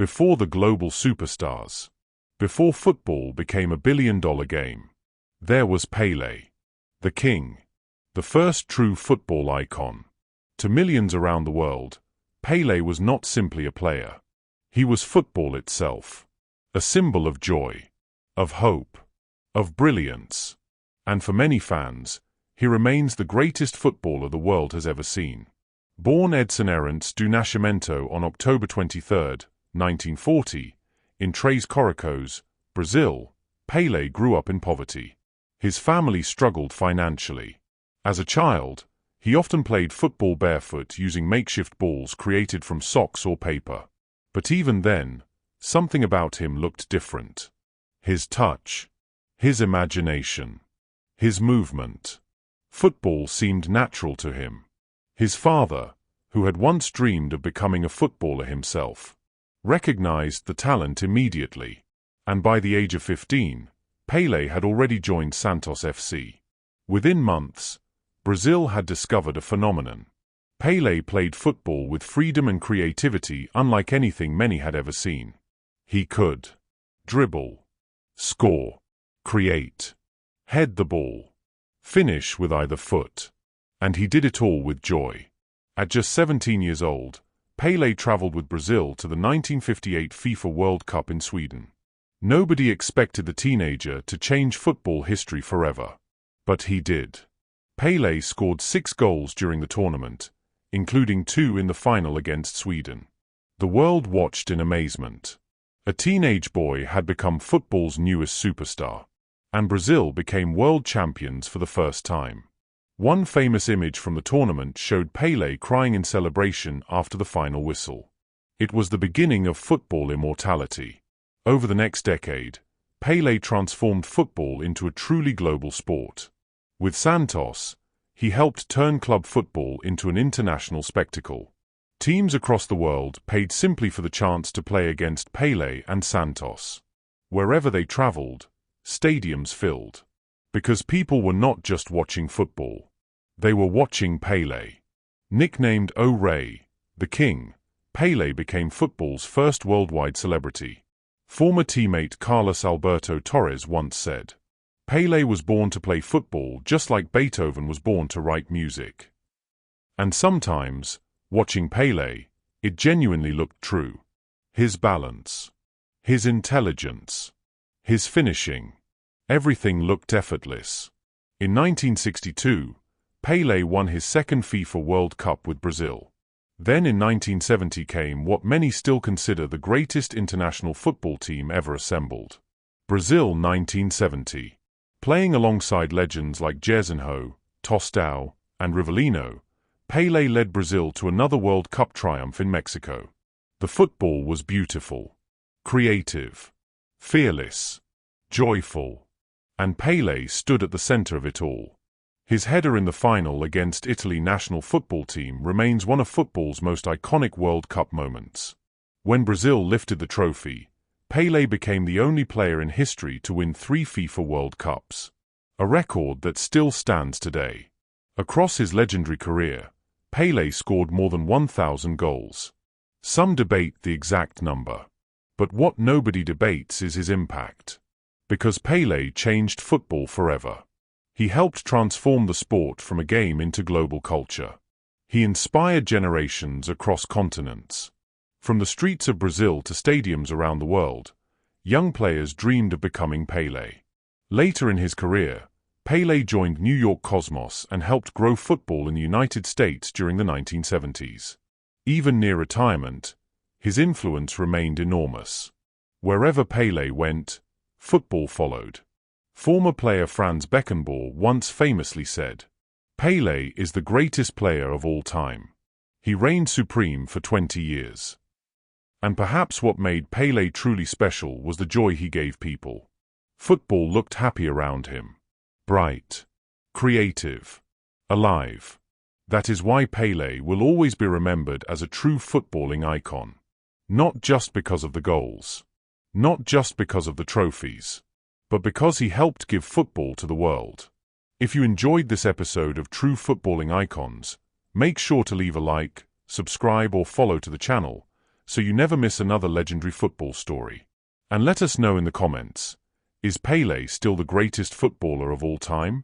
Before the global superstars. Before football became a billion-dollar game. There was Pele. The king. The first true football icon. To millions around the world, Pele was not simply a player. He was football itself. A symbol of joy, of hope, of brilliance. And for many fans, he remains the greatest footballer the world has ever seen. Born Edson Arantes do Nascimento on October 23, 1940, in Três Corações, Brazil, Pele grew up in poverty. His family struggled financially. As a child, he often played football barefoot using makeshift balls created from socks or paper. But even then, something about him looked different. His touch, his imagination, his movement. Football seemed natural to him. His father, who had once dreamed of becoming a footballer himself, recognized the talent immediately. And by the age of 15, Pele had already joined Santos FC. Within months, Brazil had discovered a phenomenon. Pele played football with freedom and creativity unlike anything many had ever seen. He could dribble, score, create, head the ball, finish with either foot. And he did it all with joy. At just 17 years old, Pele traveled with Brazil to the 1958 FIFA World Cup in Sweden. Nobody expected the teenager to change football history forever. But he did. Pele scored 6 goals during the tournament, including 2 in the final against Sweden. The world watched in amazement. A teenage boy had become football's newest superstar. And Brazil became world champions for the first time. One famous image from the tournament showed Pele crying in celebration after the final whistle. It was the beginning of football immortality. Over the next decade, Pele transformed football into a truly global sport. With Santos, he helped turn club football into an international spectacle. Teams across the world paid simply for the chance to play against Pele and Santos. Wherever they traveled, stadiums filled. Because people were not just watching football. They were watching Pele. Nicknamed O Rei, the King, Pele became football's first worldwide celebrity. Former teammate Carlos Alberto Torres once said, "Pele was born to play football just like Beethoven was born to write music." And sometimes, watching Pele, it genuinely looked true. His balance, his intelligence, his finishing, everything looked effortless. In 1962, Pele won his second FIFA World Cup with Brazil. Then in 1970 came what many still consider the greatest international football team ever assembled. Brazil 1970. Playing alongside legends like Gersinho, Tostão, and Rivellino, Pele led Brazil to another World Cup triumph in Mexico. The football was beautiful, creative, fearless, joyful, and Pele stood at the center of it all. His header in the final against Italy national football team remains one of football's most iconic World Cup moments. When Brazil lifted the trophy, Pele became the only player in history to win 3 FIFA World Cups, a record that still stands today. Across his legendary career, Pele scored more than 1,000 goals. Some debate the exact number. But what nobody debates is his impact. Because Pele changed football forever. He helped transform the sport from a game into global culture. He inspired generations across continents. From the streets of Brazil to stadiums around the world, young players dreamed of becoming Pele. Later in his career, Pele joined New York Cosmos and helped grow football in the United States during the 1970s. Even near retirement, his influence remained enormous. Wherever Pele went, football followed. Former player Franz Beckenbauer once famously said, "Pele is the greatest player of all time." He reigned supreme for 20 years. And perhaps what made Pele truly special was the joy he gave people. Football looked happy around him. Bright, creative, alive. That is why Pele will always be remembered as a true footballing icon. Not just because of the goals. Not just because of the trophies. But because he helped give football to the world. If you enjoyed this episode of True Footballing Icons, make sure to leave a like, subscribe or follow to the channel, so you never miss another legendary football story. And let us know in the comments, is Pele still the greatest footballer of all time?